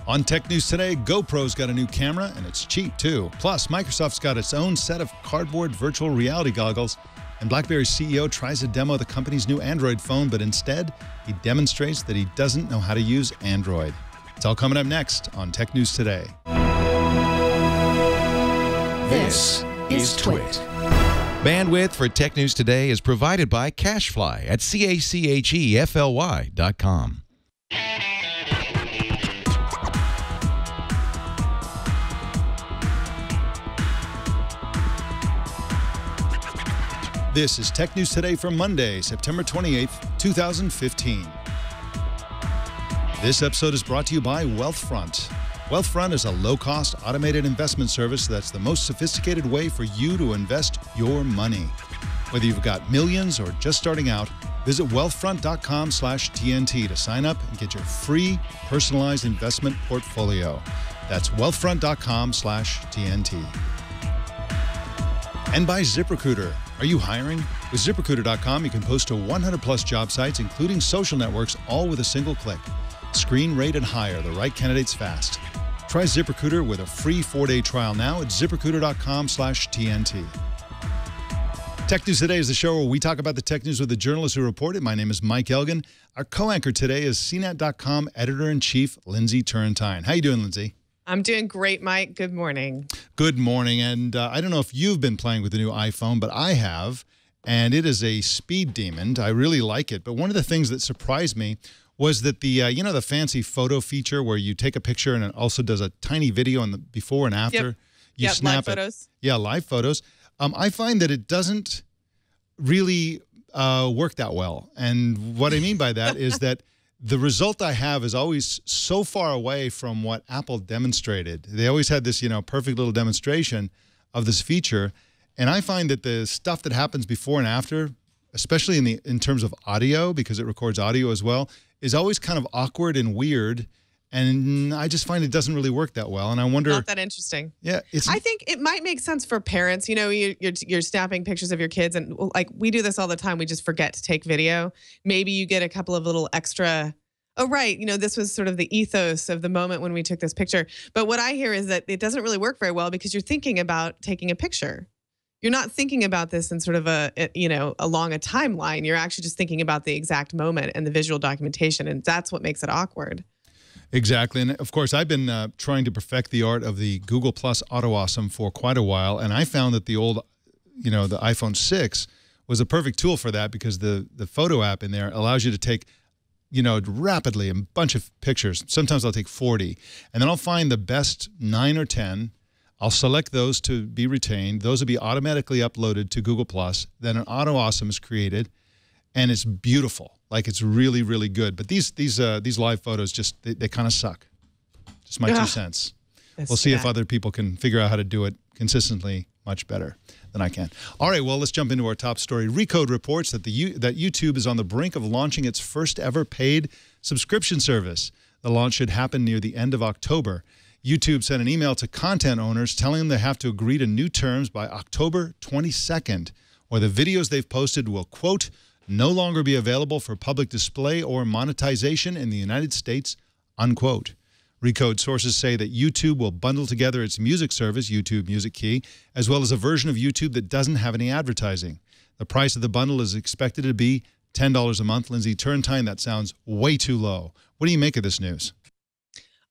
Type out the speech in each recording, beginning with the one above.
On Tech News today, GoPro's got a new camera, and it's cheap, too. Plus, Microsoft's got its own set of cardboard virtual reality goggles, and BlackBerry's CEO tries to demo the company's new Android phone, but instead, he demonstrates that he doesn't know how to use Android. It's all coming up next on Tech News Today. This is Twit. Bandwidth for Tech News Today is provided by CacheFly at CacheFly.com. This is Tech News Today for Monday, September 28th, 2015. This episode is brought to you by Wealthfront. Wealthfront is a low-cost, automated investment service that's the most sophisticated way for you to invest your money. Whether you've got millions or just starting out, visit wealthfront.com/TNT to sign up and get your free personalized investment portfolio. That's wealthfront.com/TNT. And by ZipRecruiter. Are you hiring? With ZipRecruiter.com, you can post to 100-plus job sites, including social networks, all with a single click. Screen, rate, and hire the right candidates fast. Try ZipRecruiter with a free 4-day trial now at ZipRecruiter.com/TNT. Tech News Today is the show where we talk about the tech news with the journalists who report it. My name is Mike Elgan. Our co-anchor today is CNET.com editor-in-chief Lindsey Turrentine. How you doing, Lindsey? I'm doing great, Mike. Good morning. Good morning. And I don't know if you've been playing with the new iPhone, but I have, and it is a speed demon. I really like it. But one of the things that surprised me was that the, you know, the fancy photo feature where you take a picture and it also does a tiny video on the before and after. Yep. You snap live photos. Yeah, live photos. I find that it doesn't really work that well. And what I mean by that is that the result I have is always so far away from what Apple demonstrated. They always had this, you know, perfect little demonstration of this feature. And I find that the stuff that happens before and after, especially in terms of audio, because it records audio as well, is always kind of awkward and weird. And I just find it doesn't really work that well. And I wonder. Not that interesting. Yeah. I think it might make sense for parents. You know, you're snapping pictures of your kids, and like we do this all the time. We just forget to take video. Maybe you get a couple of little extra. Oh, right. You know, this was sort of the ethos of the moment when we took this picture. But what I hear is that it doesn't really work very well because you're thinking about taking a picture. You're not thinking about this in sort of along a timeline. You're actually just thinking about the exact moment and the visual documentation. And that's what makes it awkward. Exactly. And of course, I've been trying to perfect the art of the Google Plus Auto Awesome for quite a while. And I found that the old, you know, the iPhone 6 was a perfect tool for that because the photo app in there allows you to take, you know, rapidly a bunch of pictures. Sometimes I'll take 40. And then I'll find the best 9 or 10. I'll select those to be retained. Those will be automatically uploaded to Google Plus. Then an Auto Awesome is created. And it's beautiful. Like, it's really, really good. But these live photos just, they kind of suck. Just my 2 cents. We'll see if other people can figure out how to do it consistently much better than I can. All right, well, let's jump into our top story. Recode reports that that YouTube is on the brink of launching its first ever paid subscription service. The launch should happen near the end of October. YouTube sent an email to content owners telling them they have to agree to new terms by October 22nd, or the videos they've posted will, quote, no longer be available for public display or monetization in the United States, unquote. Recode sources say that YouTube will bundle together its music service, YouTube Music Key, as well as a version of YouTube that doesn't have any advertising. The price of the bundle is expected to be $10 a month. Lindsey Turrentine, that sounds way too low. What do you make of this news?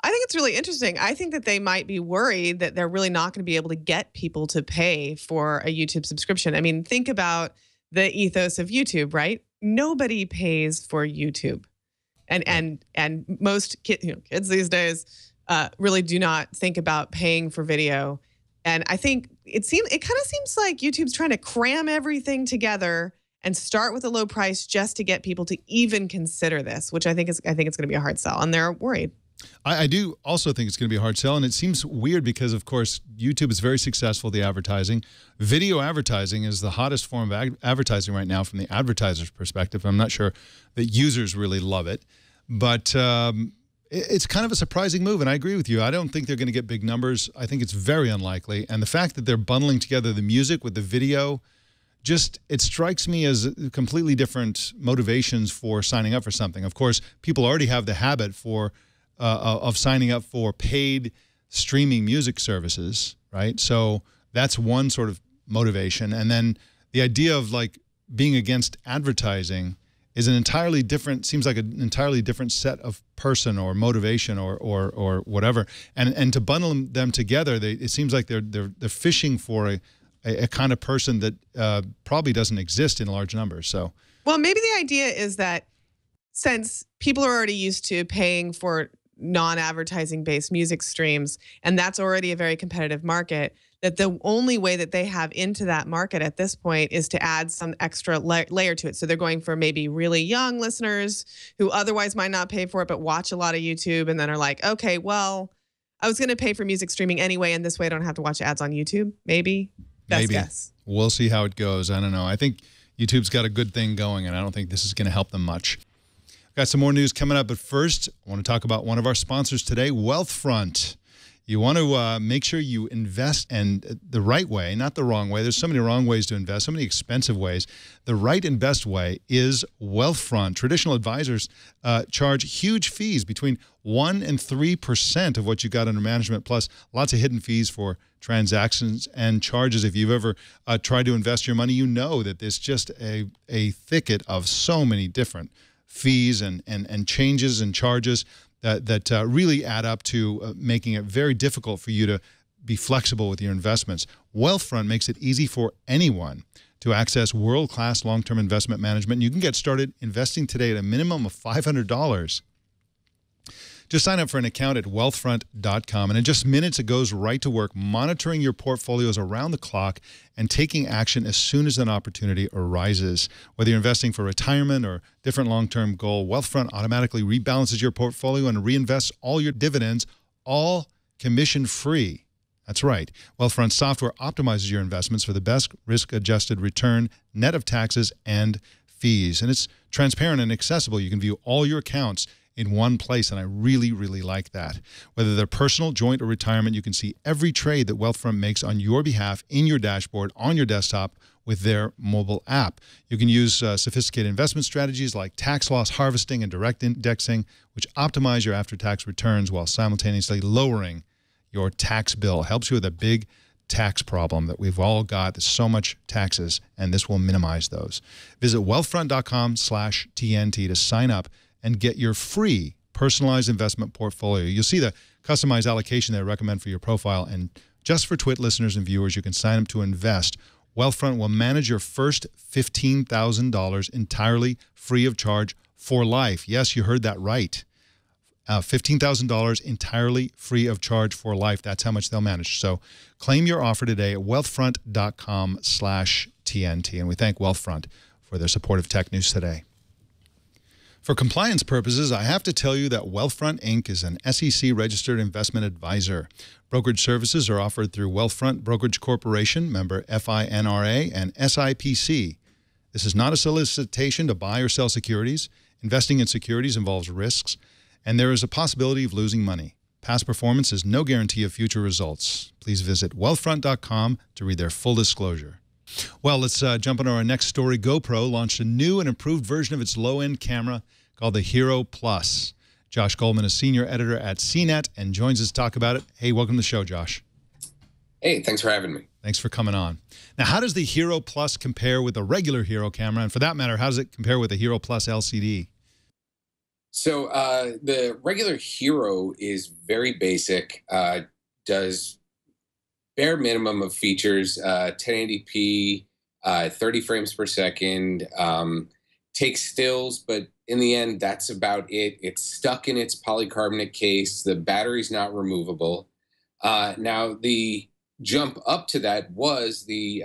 I think it's really interesting. I think that they might be worried that they're really not going to be able to get people to pay for a YouTube subscription. I mean, think about the ethos of YouTube, right? Nobody pays for YouTube. And most kids these days really do not think about paying for video. And I think it kind of seems like YouTube's trying to cram everything together and start with a low price just to get people to even consider this, which I think it's going to be a hard sell, and they're worried. I do also think it's going to be a hard sell, and it seems weird because, of course, YouTube is very successful at the advertising. Video advertising is the hottest form of advertising right now from the advertiser's perspective. I'm not sure that users really love it, but it's kind of a surprising move, and I agree with you. I don't think they're going to get big numbers. I think it's very unlikely, and the fact that they're bundling together the music with the video, just it strikes me as completely different motivations for signing up for something. Of course, people already have the habit for of signing up for paid streaming music services, right? So that's one sort of motivation. And then the idea of like being against advertising is an entirely different, seems like an entirely different set of person or motivation or whatever. And to bundle them together, it seems like they're fishing for a kind of person that probably doesn't exist in large numbers. So, well, maybe the idea is that since people are already used to paying for non-advertising based music streams, and that's already a very competitive market, that the only way that they have into that market at this point is to add some extra layer to it. So they're going for maybe really young listeners who otherwise might not pay for it, but watch a lot of YouTube and then are like, okay, well, I was going to pay for music streaming anyway, and this way I don't have to watch ads on YouTube. Maybe. Best guess. We'll see how it goes. I don't know. I think YouTube's got a good thing going, and I don't think this is going to help them much. Got some more news coming up, but first, I want to talk about one of our sponsors today, Wealthfront. You want to make sure you invest and the right way, not the wrong way. There's so many wrong ways to invest, so many expensive ways. The right and best way is Wealthfront. Traditional advisors charge huge fees, between 1% and 3% of what you got under management, plus lots of hidden fees for transactions and charges. If you've ever tried to invest your money, you know that there's just a thicket of so many different fees and changes and charges that really add up to making it very difficult for you to be flexible with your investments. Wealthfront makes it easy for anyone to access world-class long-term investment management. You can get started investing today at a minimum of $500. Just sign up for an account at wealthfront.com, and in just minutes, it goes right to work monitoring your portfolios around the clock and taking action as soon as an opportunity arises. Whether you're investing for retirement or different long-term goal, Wealthfront automatically rebalances your portfolio and reinvests all your dividends, all commission-free. That's right. Wealthfront software optimizes your investments for the best risk-adjusted return, net of taxes and fees. And it's transparent and accessible. You can view all your accounts in one place, and I really, really like that. Whether they're personal, joint, or retirement, you can see every trade that Wealthfront makes on your behalf in your dashboard on your desktop with their mobile app. You can use sophisticated investment strategies like tax loss harvesting and direct indexing, which optimize your after-tax returns while simultaneously lowering your tax bill. Helps you with a big tax problem that we've all got. There's so much taxes, and this will minimize those. Visit wealthfront.com/TNT to sign up and get your free personalized investment portfolio. You'll see the customized allocation they recommend for your profile, and just for Twit listeners and viewers, you can sign up to invest. Wealthfront will manage your first $15,000 entirely free of charge for life. Yes, you heard that right. $15,000 entirely free of charge for life. That's how much they'll manage. So claim your offer today at wealthfront.com/TNT. And we thank Wealthfront for their support of Tech News Today. For compliance purposes, I have to tell you that Wealthfront, Inc. is an SEC-registered investment advisor. Brokerage services are offered through Wealthfront Brokerage Corporation, member FINRA, and SIPC. This is not a solicitation to buy or sell securities. Investing in securities involves risks, and there is a possibility of losing money. Past performance is no guarantee of future results. Please visit wealthfront.com to read their full disclosure. Well, let's jump into our next story. GoPro launched a new and improved version of its low-end camera called the Hero Plus. Josh Goldman is senior editor at CNET and joins us to talk about it. Hey, welcome to the show, Josh. Hey, thanks for having me. Thanks for coming on. Now, how does the Hero Plus compare with a regular Hero camera? And for that matter, how does it compare with the Hero Plus LCD? So the regular Hero is very basic, does bare minimum of features, 1080p, 30 frames per second, takes stills, but in the end, that's about it. It's stuck in its polycarbonate case. The battery's not removable. Now, the jump up to that was the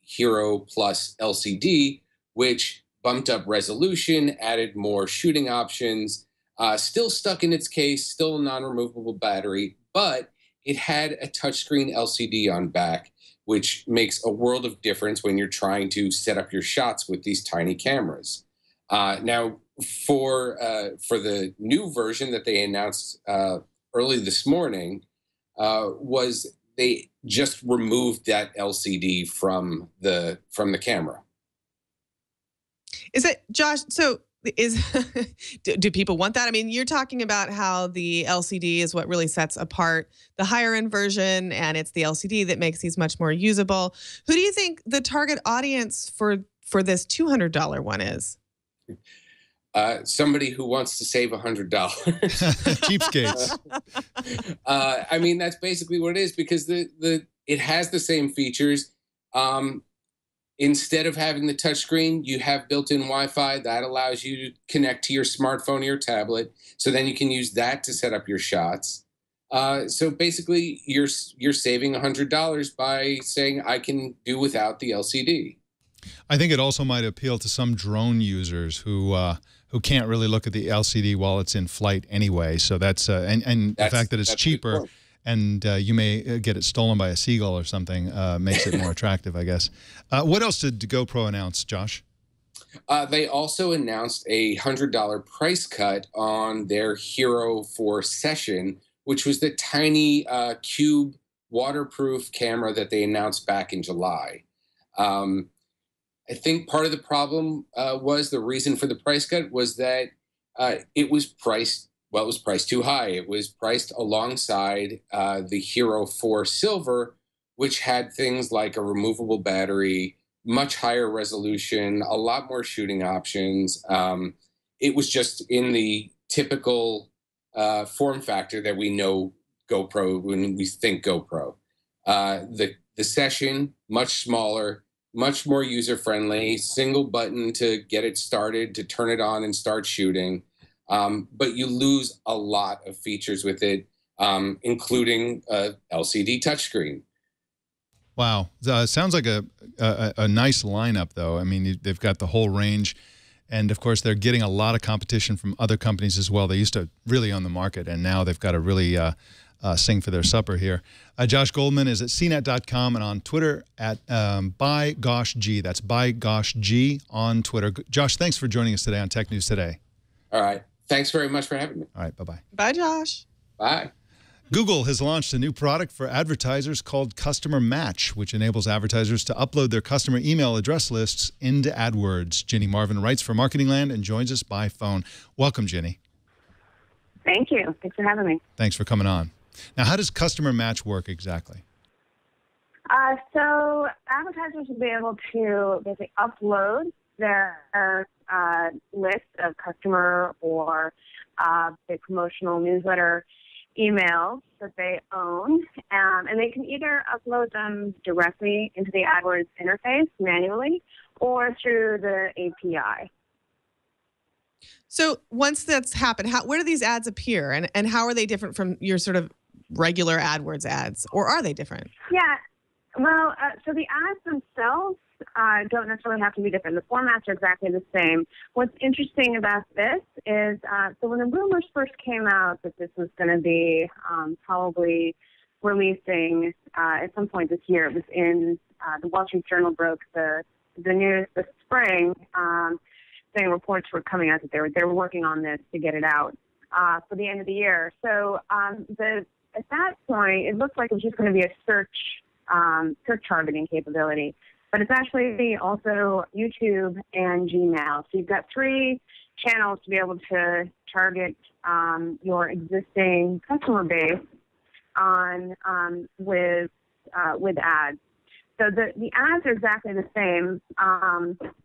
Hero Plus LCD, which bumped up resolution, added more shooting options, still stuck in its case, still a non-removable battery, but it had a touchscreen LCD on back, which makes a world of difference when you're trying to set up your shots with these tiny cameras. Now, for the new version that they announced early this morning, was they just removed that LCD from the camera. Is it, Josh? So is do people want that? I mean, you're talking about how the LCD is what really sets apart the higher end version, and it's the LCD that makes these much more usable. Who do you think the target audience for this $200 one is? Somebody who wants to save $100. Cheapskates. I mean, that's basically what it is, because it has the same features. Instead of having the touchscreen, you have built-in Wi-Fi that allows you to connect to your smartphone or your tablet. So then you can use that to set up your shots. So basically, you're saving $100 by saying I can do without the LCD. I think it also might appeal to some drone users who can't really look at the LCD while it's in flight anyway. So that's the fact that it's cheaper. And you may get it stolen by a seagull or something makes it more attractive, I guess. What else did GoPro announce, Josh? They also announced a $100 price cut on their Hero 4 Session, which was the tiny cube waterproof camera that they announced back in July. I think part of the problem was the reason for the price cut was that it was priced. Well, it was priced too high. It was priced alongside the Hero 4 Silver, which had things like a removable battery, much higher resolution, a lot more shooting options. It was just in the typical form factor that we know GoPro when we think GoPro. The Session, much smaller, much more user-friendly, single button to get it started, to turn it on and start shooting. But you lose a lot of features with it, including a LCD touchscreen. Wow. Sounds like a nice lineup, though. I mean, they've got the whole range. And, of course, they're getting a lot of competition from other companies as well. They used to really own the market, and now they've got to really sing for their supper here. Josh Goldman is at cnet.com and on Twitter at bygoshg. That's bygoshg on Twitter. Josh, thanks for joining us today on Tech News Today. All right. Thanks very much for having me. All right. Bye-bye. Bye, Josh. Bye. Google has launched a new product for advertisers called Customer Match, which enables advertisers to upload their customer email address lists into AdWords. Ginny Marvin writes for Marketing Land and joins us by phone. Welcome, Ginny. Thank you. Thanks for having me. Thanks for coming on. Now, how does Customer Match work exactly? So advertisers will be able to basically upload their list of customer or the promotional newsletter emails that they own, and they can either upload them directly into the AdWords interface manually or through the API. So once that's happened, where do these ads appear, and how are they different from your sort of regular AdWords ads, or are they different? Yeah, well, so the ads themselves don't necessarily have to be different. The formats are exactly the same. What's interesting about this is, so when the rumors first came out that this was going to be probably releasing at some point this year, it was in the Wall Street Journal broke the news this spring, saying reports were coming out that they were working on this to get it out for the end of the year. So at that point, it looked like it was just going to be a search targeting capability. But it's actually also YouTube and Gmail. So you've got 3 channels to be able to target your existing customer base on with ads. So the ads are exactly the same,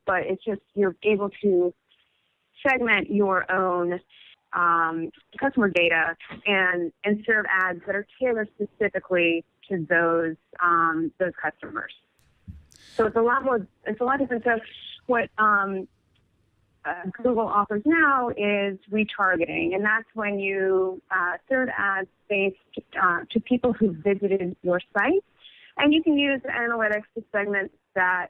but it's just you're able to segment your own customer data and serve ads that are tailored specifically to those customers. So it's a lot different. So what Google offers now is retargeting, and that's when you serve ads based to people who visited your site, and you can use analytics to segment that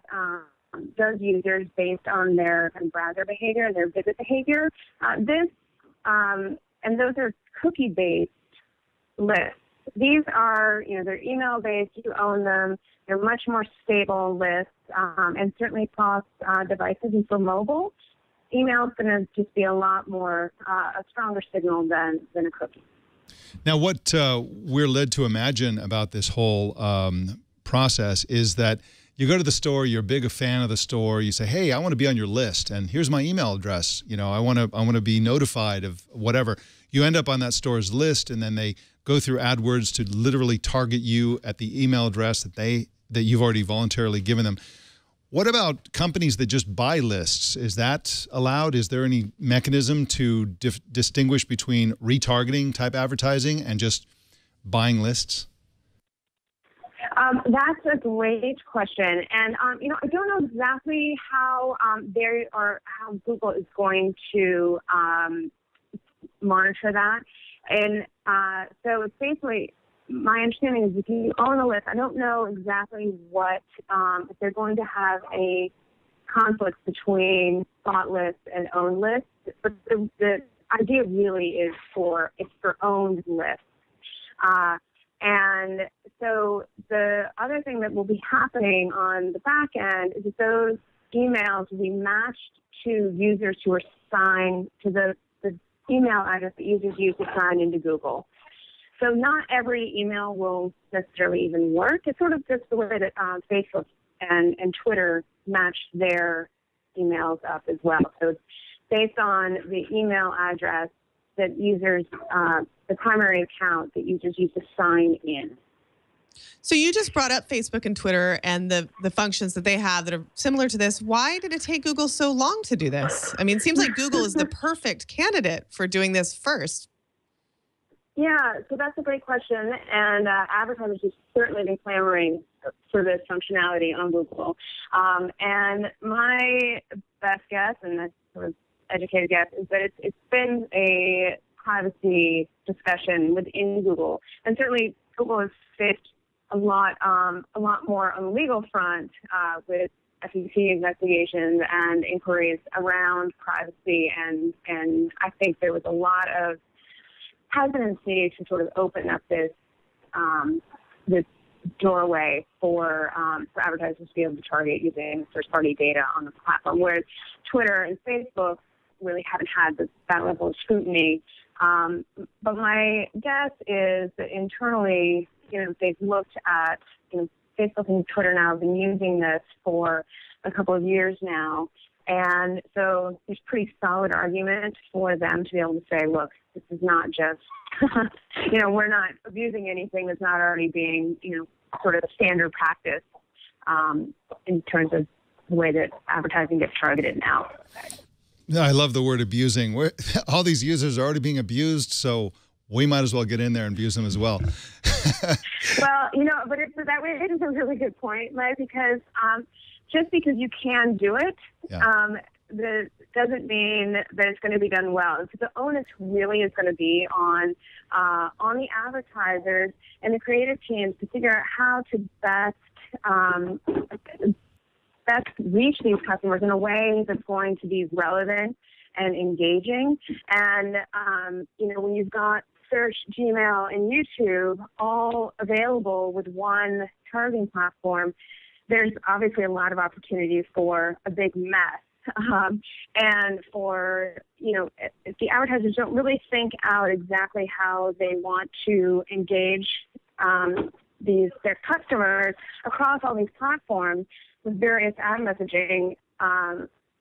those users based on their browser behavior and their visit behavior. And those are cookie-based lists. These are, they're email-based. You own them. They're much more stable lists, and certainly across devices. And for mobile, email is going to just be a lot more, a stronger signal than a cookie. Now, what we're led to imagine about this whole process is that you go to the store, you're a big fan of the store, you say, hey, I want to be on your list, and here's my email address. You know, I want to be notified of whatever. You end up on that store's list, and then they go through AdWords to literally target you at the email address that you've already voluntarily given them. What about companies that just buy lists? Is that allowed? Is there any mechanism to distinguish between retargeting type advertising and just buying lists? That's a great question, and you know, I don't know exactly how how Google is going to monitor that. And so it's basically, my understanding is if you own a list, I don't know exactly what if they're going to have a conflict between bought lists and owned lists, but the idea really is for owned lists. And so the other thing that will be happening on the back end is that those emails will be matched to users who are signed to the email address that users use to sign into Google. So not every email will necessarily even work. It's sort of just the way that Facebook and Twitter match their emails up as well. So it's based on the email address that users, the primary account that users use to sign in. So you just brought up Facebook and Twitter and the functions that they have that are similar to this. Why did it take Google so long to do this? I mean, it seems like Google is the perfect candidate for doing this first. Yeah, so that's a great question, and advertisers have certainly been clamoring for this functionality on Google. And my best guess, and that's sort of educated guess, is that it's been a privacy discussion within Google, and certainly Google has faced a lot more on the legal front with SEC investigations and inquiries around privacy, and I think there was a lot of hesitancy to sort of open up this doorway for advertisers to be able to target using first-party data on the platform, whereas Twitter and Facebook really haven't had that level of scrutiny. But my guess is that internally, you know, they've looked at, you know, Facebook and Twitter now have been using this for a couple of years now. And so there's pretty solid argument for them to be able to say, look, this is not just, you know, we're not abusing anything that's not already being, you know, sort of standard practice in terms of the way that advertising gets targeted now. I love the word abusing. All these users are already being abused, so we might as well get in there and abuse them as well. Well, you know, but that way it is a really good point, Mike, because just because you can do it, that doesn't mean that it's going to be done well. So the onus really is going to be on the advertisers and the creative teams to figure out how to best reach these customers in a way that's going to be relevant and engaging. And, you know, when you've got search, Gmail, and YouTube all available with one targeting platform, there's obviously a lot of opportunities for a big mess. And for, you know, if the advertisers don't really think out exactly how they want to engage their customers across all these platforms with various ad messaging,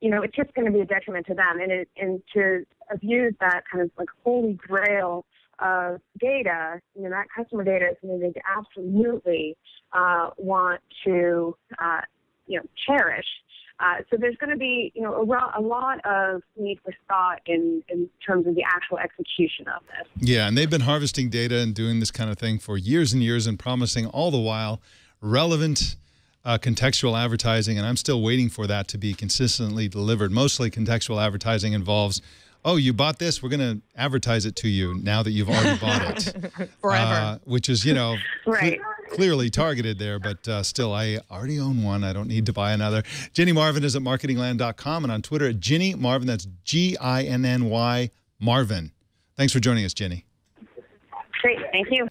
you know, it's just going to be a detriment to them. And to abuse that kind of like holy grail of data, you know, that customer data is something they absolutely want to, you know, cherish. So there's going to be, you know, a lot of need for thought in terms of the actual execution of this. Yeah, and they've been harvesting data and doing this kind of thing for years and years and promising all the while relevant contextual advertising, and I'm still waiting for that to be consistently delivered. Mostly contextual advertising involves, oh, you bought this, we're going to advertise it to you now that you've already bought it. Forever. Which is, you know, right. Clearly targeted there, but still, I already own one. I don't need to buy another. Ginny Marvin is at marketingland.com and on Twitter at Ginny Marvin. That's Ginny Marvin. Thanks for joining us, Ginny. Great. Thank you.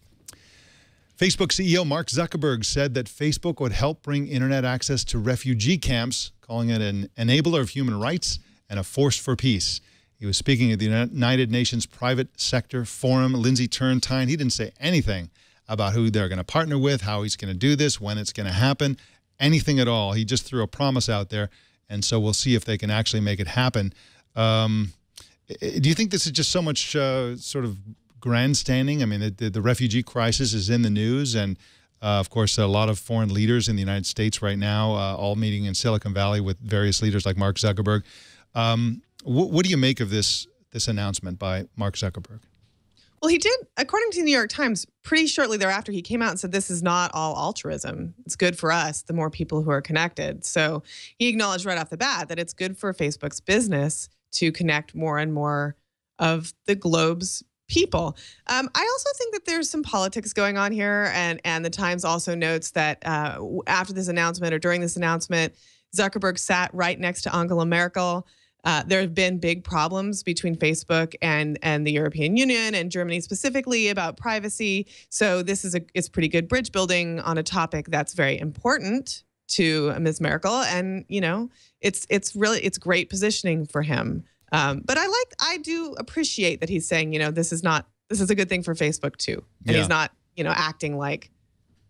Facebook CEO Mark Zuckerberg said that Facebook would help bring internet access to refugee camps, calling it an enabler of human rights and a force for peace. He was speaking at the United Nations Private Sector Forum. Lindsey Turrentine, he didn't say anything about who they're going to partner with, how he's going to do this, when it's going to happen, anything at all. He just threw a promise out there, and so we'll see if they can actually make it happen. Do you think this is just so much sort of grandstanding? I mean, the refugee crisis is in the news, and of course, a lot of foreign leaders in the United States right now, all meeting in Silicon Valley with various leaders like Mark Zuckerberg. What do you make of this announcement by Mark Zuckerberg? Well, he did, according to the New York Times, pretty shortly thereafter, he came out and said, this is not all altruism. It's good for us, the more people who are connected. So he acknowledged right off the bat that it's good for Facebook's business to connect more and more of the globe's people. I also think that there's some politics going on here. And the Times also notes that after this announcement or during this announcement, Zuckerberg sat right next to Angela Merkel. There have been big problems between Facebook and the European Union and Germany specifically about privacy. So this is it's pretty good bridge building on a topic that's very important to Ms. Merkel, and it's great positioning for him. But I do appreciate that he's saying this is a good thing for Facebook too, and he's not acting like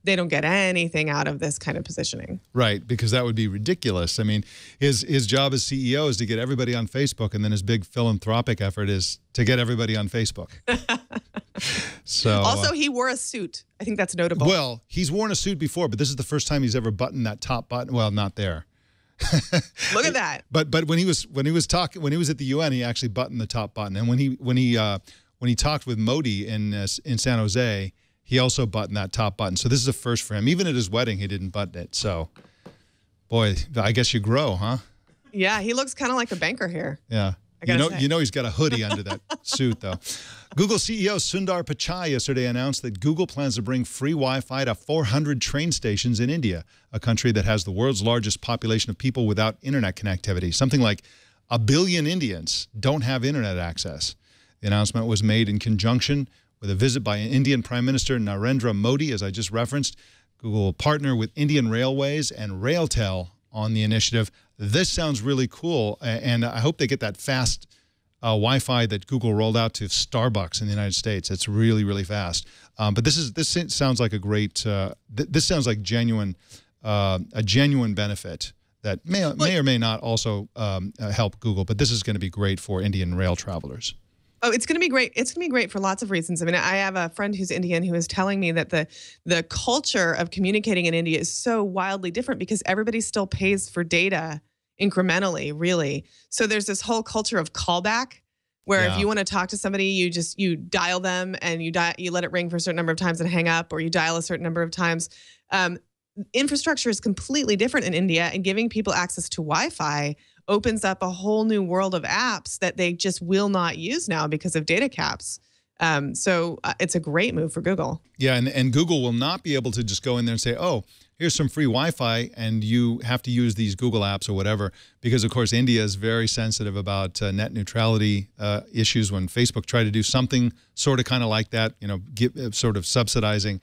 they don't get anything out of this kind of positioning. Right, because that would be ridiculous. I mean, his job as CEO is to get everybody on Facebook, and then his big philanthropic effort is to get everybody on Facebook. So also, he wore a suit. I think that's notable. Well, he's worn a suit before, but this is the first time he's ever buttoned that top button. Well, not there. Look at that. But when he was at the UN, he actually buttoned the top button. And when he talked with Modi in San Jose, he also buttoned that top button. So this is a first for him. Even at his wedding, he didn't button it. So, boy, I guess you grow, huh? Yeah, he looks kind of like a banker here. Yeah. You know he's got a hoodie under that suit, though. Google CEO Sundar Pichai yesterday announced that Google plans to bring free Wi-Fi to 400 train stations in India, a country that has the world's largest population of people without internet connectivity. Something like 1 billion Indians don't have internet access. The announcement was made in conjunction with a visit by Indian Prime Minister Narendra Modi, as I just referenced. Google will partner with Indian Railways and Railtel on the initiative. This sounds really cool, and I hope they get that fast Wi-Fi that Google rolled out to Starbucks in the United States. It's really, really fast. But this sounds like a great. This sounds like a genuine benefit that may or may not also help Google. But this is going to be great for Indian rail travelers. Oh, it's going to be great. It's going to be great for lots of reasons. I mean, I have a friend who's Indian who was telling me that the culture of communicating in India is so wildly different because everybody still pays for data incrementally, really. So there's this whole culture of callback where if you want to talk to somebody, you dial them and you let it ring for a certain number of times and hang up, or you dial a certain number of times. Infrastructure is completely different in India, and giving people access to Wi-Fi opens up a whole new world of apps that they just will not use now because of data caps. So it's a great move for Google. Yeah, and Google will not be able to just go in there and say, oh, here's some free Wi-Fi, and you have to use these Google apps or whatever, because, of course, India is very sensitive about net neutrality issues. When Facebook tried to do something sort of kind of like that, sort of subsidizing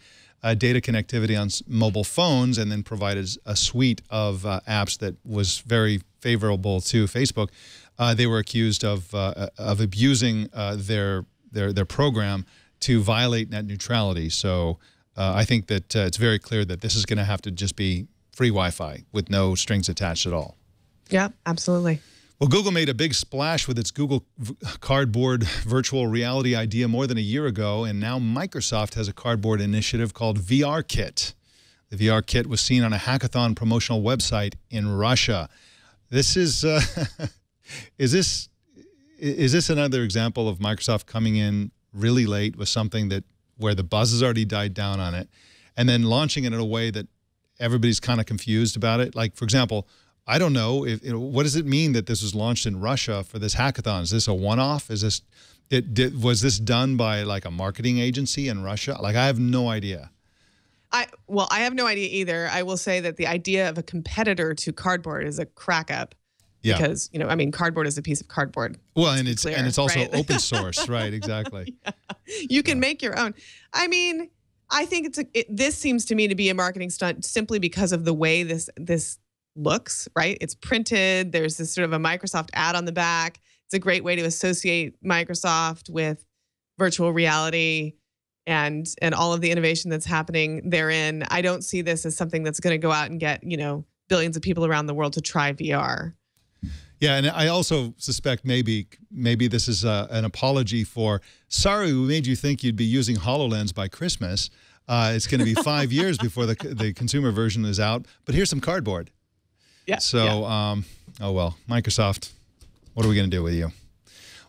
data connectivity on mobile phones, and then provided a suite of apps that was very favorable to Facebook, they were accused of abusing their program to violate net neutrality. So I think that it's very clear that this is going to have to just be free Wi-Fi with no strings attached at all. Yeah, absolutely. Well, Google made a big splash with its Google Cardboard virtual reality idea more than a year ago, and now Microsoft has a cardboard initiative called VR Kit. The VR Kit was seen on a hackathon promotional website in Russia. This is is this another example of Microsoft coming in really late with something where the buzz has already died down on it, and then launching it in a way that everybody's kind of confused about it? Like, for example, I don't know what does it mean that this was launched in Russia for this hackathon? Is this a one-off? Is this was this done by like a marketing agency in Russia? Like, I have no idea. I have no idea either. I will say that the idea of a competitor to cardboard is a crack up. Yeah. Because, I mean, cardboard is a piece of cardboard. Well, and it's also right? Open source, right? Exactly. Yeah. You can make your own. I mean, I think this seems to me to be a marketing stunt simply because of the way this looks, right? It's printed. There's this sort of a Microsoft ad on the back. It's a great way to associate Microsoft with virtual reality. and all of the innovation that's happening therein, I don't see this as something that's going to go out and get, billions of people around the world to try VR. Yeah, and I also suspect maybe this is an apology for, sorry, we made you think you'd be using HoloLens by Christmas. It's going to be 5 years before the consumer version is out, but here's some cardboard. Yeah. So, oh well, Microsoft, what are we going to do with you?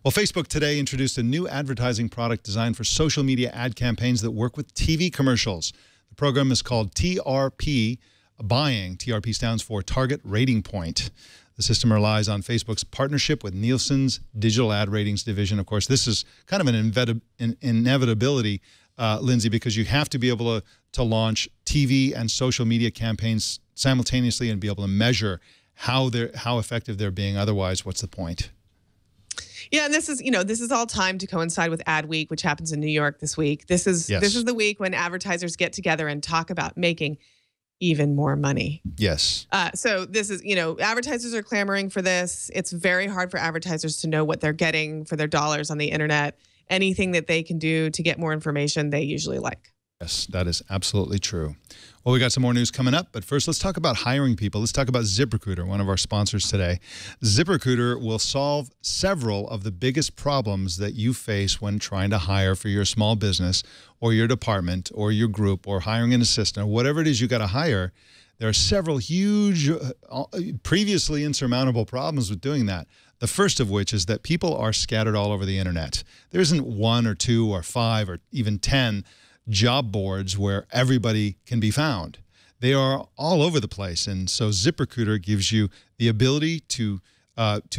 Well, Facebook today introduced a new advertising product designed for social media ad campaigns that work with TV commercials. The program is called TRP Buying. TRP stands for Target Rating Point. The system relies on Facebook's partnership with Nielsen's digital ad ratings division. Of course, this is kind of an inevitability, Lindsey, because you have to be able to launch TV and social media campaigns simultaneously and be able to measure how effective they're being. Otherwise, what's the point? Yeah, and this is all timed to coincide with Ad Week, which happens in New York this week. This is the week when advertisers get together and talk about making even more money. Yes. So this is, advertisers are clamoring for this. It's very hard for advertisers to know what they're getting for their dollars on the internet. Anything that they can do to get more information, they usually like. Yes, that is absolutely true. Well, we got some more news coming up, but first let's talk about hiring people. Let's talk about ZipRecruiter, one of our sponsors today. ZipRecruiter will solve several of the biggest problems that you face when trying to hire for your small business or your department or your group or hiring an assistant or whatever it is you got to hire. There are several huge, previously insurmountable problems with doing that. The first of which is that people are scattered all over the internet. There isn't 1 or 2 or 5 or even 10 job boards where everybody can be found. They are all over the place, and so ZipRecruiter gives you the ability to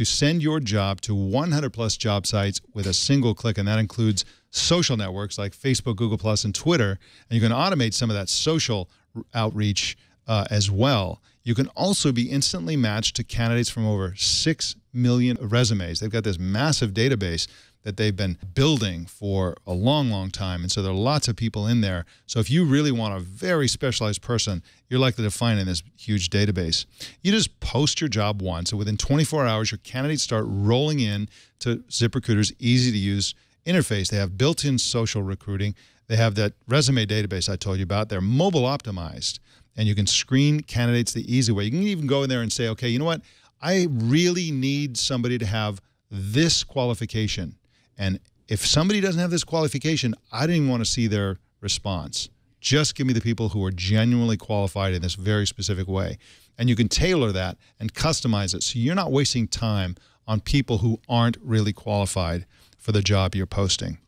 send your job to 100+ job sites with a single click, and that includes social networks like Facebook, Google+, and Twitter, and you can automate some of that social outreach as well. You can also be instantly matched to candidates from over 6 million resumes. They've got this massive database that they've been building for a long, long time. And so there are lots of people in there. So if you really want a very specialized person, you're likely to find in this huge database. You just post your job once, and within 24 hours, your candidates start rolling in to ZipRecruiter's easy-to-use interface. They have built-in social recruiting. They have that resume database I told you about. They're mobile optimized, and you can screen candidates the easy way. You can even go in there and say, okay, you know what? I really need somebody to have this qualification. And if somebody doesn't have this qualification, I didn't even want to see their response. Just give me the people who are genuinely qualified in this very specific way. And you can tailor that and customize it so you're not wasting time on people who aren't really qualified for the job you're posting.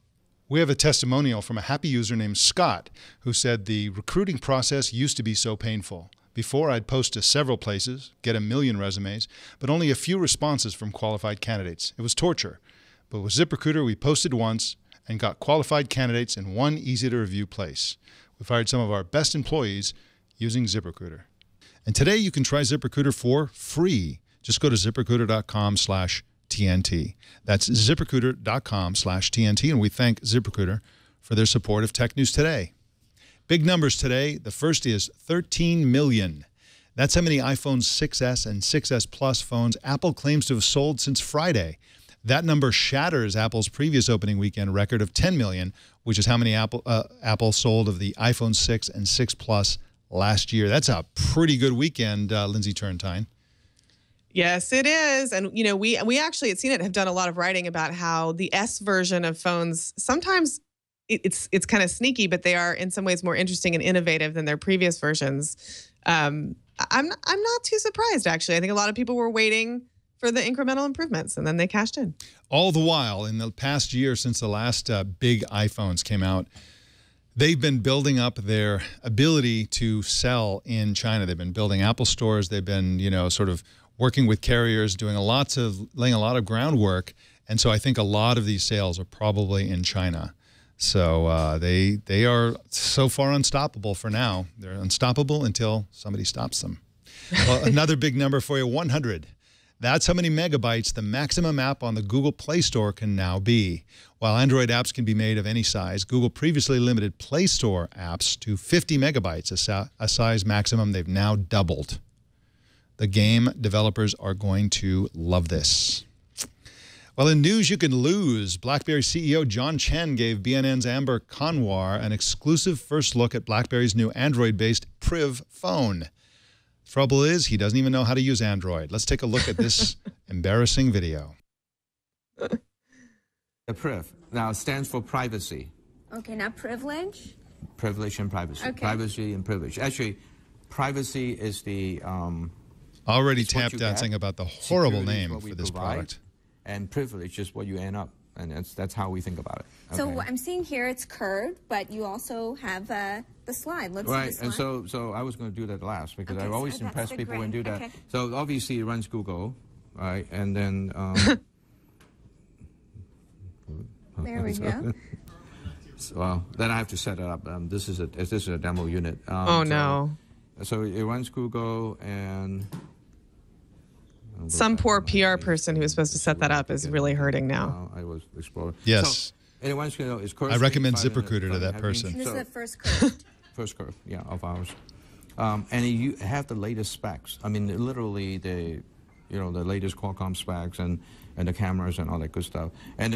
We have a testimonial from a happy user named Scott who said the recruiting process used to be so painful. Before, I'd post to several places, get 1 million resumes, but only a few responses from qualified candidates. It was torture. But with ZipRecruiter, we posted once and got qualified candidates in one easy-to-review place. We've hired some of our best employees using ZipRecruiter. And today you can try ZipRecruiter for free. Just go to ZipRecruiter.com/TNT. That's ZipRecruiter.com/TNT, and we thank ZipRecruiter for their support of Tech News Today. Big numbers today. The first is 13 million. That's how many iPhone 6s and 6s Plus phones Apple claims to have sold since Friday. That number shatters Apple's previous opening weekend record of 10 million, which is how many Apple sold of the iPhone 6 and 6 Plus last year. That's a pretty good weekend, Lindsey Turrentine. Yes, it is. And, we actually at CNET have done a lot of writing about how the S version of phones, sometimes it's kind of sneaky, but they are in some ways more interesting and innovative than their previous versions. I'm not too surprised, actually. I think a lot of people were waiting for the incremental improvements, and then they cashed in. All the while, in the past year since the last big iPhones came out, they've been building up their ability to sell in China. They've been building Apple stores. They've been, sort of working with carriers, laying a lot of groundwork. And so I think a lot of these sales are probably in China. So they are so far unstoppable for now. They're unstoppable until somebody stops them. Well, another big number for you, 100. That's how many megabytes the maximum app on the Google Play Store can now be. While Android apps can be made of any size, Google previously limited Play Store apps to 50 megabytes, a size maximum they've now doubled. The game developers are going to love this. Well, in news you can lose, BlackBerry CEO John Chen gave BNN's Amber Kanwar an exclusive first look at BlackBerry's new Android-based Priv phone. Trouble is, he doesn't even know how to use Android. Let's take a look at this embarrassing video. The Priv now stands for privacy. Okay, now privilege? Privilege and privacy. Okay. Privacy and privilege. Actually, privacy is the... Already tap dancing about the horrible Security is name what we for this provide, product. And privilege is what you end up. And that's how we think about it. Okay. So I'm seeing here it's curved, but you also have the slide. Let's see the slide. And so I was going to do that last because Okay, I've always so that's impressed the people gray. when do that. Okay. So obviously it runs Google, right? And then... There we go. So then I have to set it up. This is a demo unit. No. So it runs Google and... Some poor PR person who was supposed to set that up is really hurting now. I was exploring. Yes. So, anyone you know, it's I recommend ZipRecruiter to that person. This is the first curve. First curve, yeah, of ours. And you have the latest specs. I mean, literally the latest Qualcomm specs and the cameras and all that good stuff. And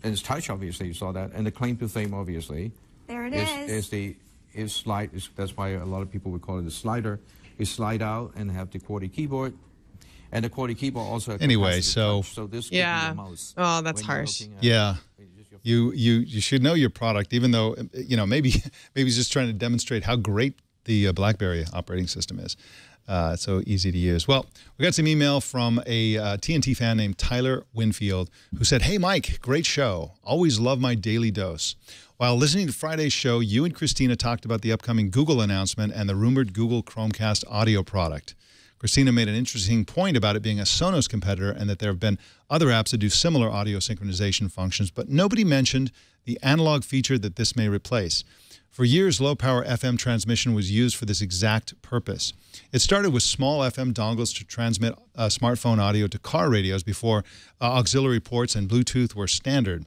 it's touch, obviously, you saw that. And the claim to fame, obviously. There it is. Is slide. That's why a lot of people would call it a slider. You slide out and have the QWERTY keyboard. And the QWERTY keyboard also has anyway, so this could be yeah. your mouse. Oh, that's harsh. Yeah. You should know your product, even though, maybe he's just trying to demonstrate how great the BlackBerry operating system is. It's so easy to use. Well, we got some email from a TNT fan named Tyler Winfield who said, "Hey, Mike, great show. Always love my daily dose. While listening to Friday's show, you and Christina talked about the upcoming Google announcement and the rumored Google Chromecast audio product. Christina made an interesting point about it being a Sonos competitor and that there have been other apps that do similar audio synchronization functions, but nobody mentioned the analog feature that this may replace. For years, low-power FM transmission was used for this exact purpose. It started with small FM dongles to transmit smartphone audio to car radios before auxiliary ports and Bluetooth were standard.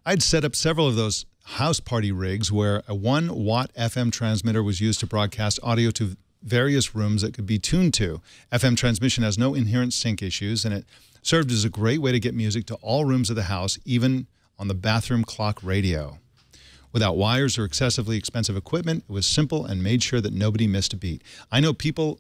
I'd set up several of those house party rigs where a 1-watt FM transmitter was used to broadcast audio to various rooms that could be tuned to. FM transmission has no inherent sync issues, and it served as a great way to get music to all rooms of the house, even on the bathroom clock radio. Without wires or excessively expensive equipment, it was simple and made sure that nobody missed a beat. I know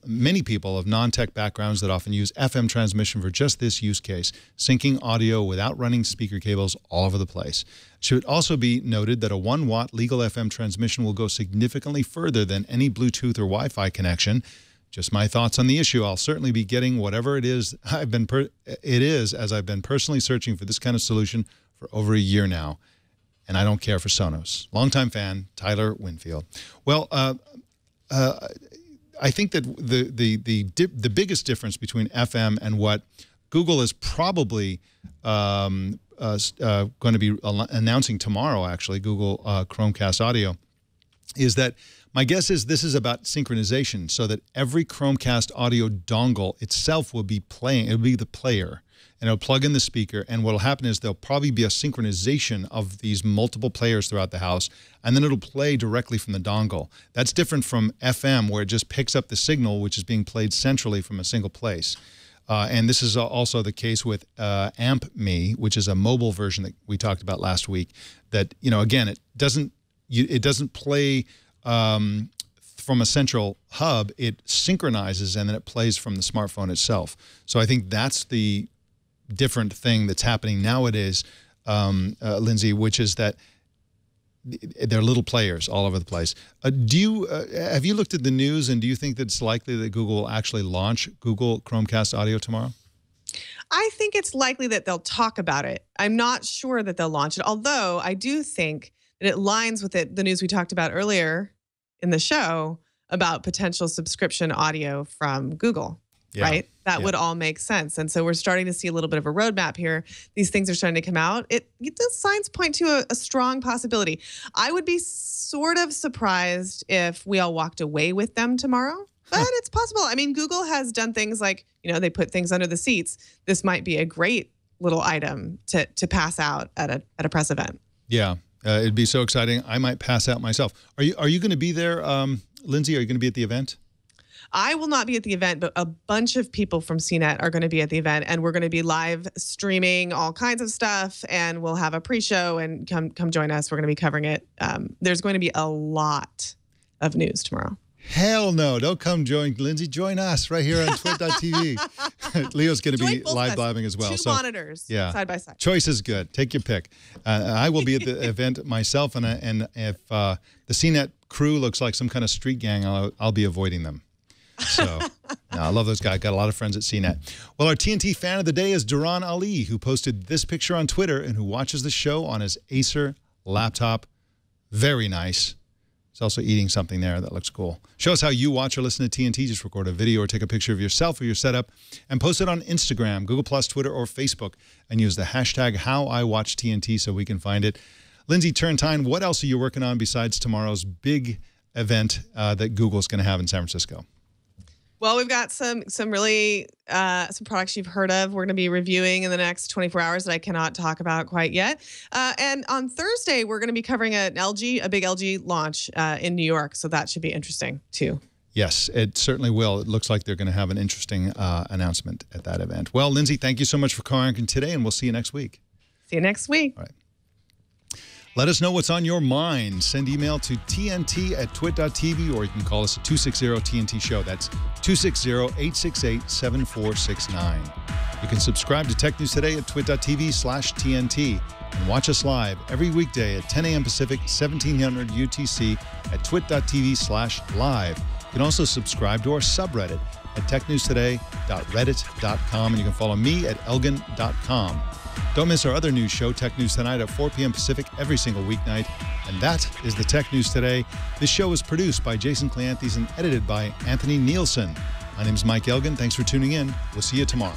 many people of non-tech backgrounds that often use FM transmission for just this use case, syncing audio without running speaker cables all over the place. It should also be noted that a 1-watt legal FM transmission will go significantly further than any Bluetooth or Wi-Fi connection. Just my thoughts on the issue. I'll certainly be getting whatever it is as I've been personally searching for this kind of solution for over a year now. And I don't care for Sonos. Longtime fan, Tyler Winfield. Well, I think that the biggest difference between FM and what Google is probably going to be announcing tomorrow, actually, Google Chromecast Audio, is that my guess is this is about synchronization, so that every Chromecast Audio dongle itself will be playing. It'll be the player. And it'll plug in the speaker, and what'll happen is there'll probably be a synchronization of these multiple players throughout the house, and then it'll play directly from the dongle. That's different from FM, where it just picks up the signal, which is being played centrally from a single place. And this is also the case with AmpMe, which is a mobile version that we talked about last week. That, again, it doesn't play from a central hub. It synchronizes, and then it plays from the smartphone itself. So I think that's the different thing that's happening nowadays, Lindsey, which is that they're little players all over the place. Have you looked at the news, and do you think that it's likely that Google will actually launch Google Chromecast Audio tomorrow? I think it's likely that they'll talk about it. I'm not sure that they'll launch it, although I do think that it lines with the news we talked about earlier in the show about potential subscription audio from Google. Yeah. Right? That would all make sense. And so we're starting to see a little bit of a roadmap here. These things are starting to come out. The signs point to a strong possibility. I would be sort of surprised if we all walked away with them tomorrow, but it's possible. I mean, Google has done things like, they put things under the seats. This might be a great little item to pass out at a press event. Yeah. It'd be so exciting. I might pass out myself. Are you going to be there, Lindsey? Are you going to be at the event? I will not be at the event, but a bunch of people from CNET are going to be at the event, and we're going to be live streaming all kinds of stuff, and we'll have a pre-show, and come join us. We're going to be covering it. There's going to be a lot of news tomorrow. Hell no. Don't come join Lindsey. Join us right here on twit.tv. Leo's going to be live blogging as well. Two monitors side by side. Choice is good. Take your pick. I will be at the event myself, and if the CNET crew looks like some kind of street gang, I'll be avoiding them. So I love those guys. Got a lot of friends at CNET. Well, our TNT fan of the day is Duran Ali, who posted this picture on Twitter and who watches the show on his Acer laptop. Very nice. He's also eating something there that looks cool. Show us how you watch or listen to TNT. Just record a video or take a picture of yourself or your setup and post it on Instagram, Google+, Twitter, or Facebook, and use the hashtag HowIWatchTNT so we can find it. Lindsey Turrentine, what else are you working on besides tomorrow's big event that Google's going to have in San Francisco? Well, we've got some really some products you've heard of. We're going to be reviewing in the next 24 hours that I cannot talk about quite yet. And on Thursday, we're going to be covering a big LG launch in New York. So that should be interesting too. Yes, it certainly will. It looks like they're going to have an interesting announcement at that event. Well, Lindsey, thank you so much for calling today, and we'll see you next week. See you next week. All right. Let us know what's on your mind. Send email to tnt@twit.tv, or you can call us at 260-TNT-SHOW. That's 260-868-7469. You can subscribe to Tech News Today at twit.tv/TNT and watch us live every weekday at 10 a.m. Pacific, 1700 UTC at twit.tv/live. You can also subscribe to our subreddit at technewstoday.reddit.com, and you can follow me at elgan.com. Don't miss our other news show, Tech News Tonight, at 4 p.m. Pacific every single weeknight. And that is the Tech News Today. This show is produced by Jason Cleanthes and edited by Anthony Nielsen. My name is Mike Elgan. Thanks for tuning in. We'll see you tomorrow.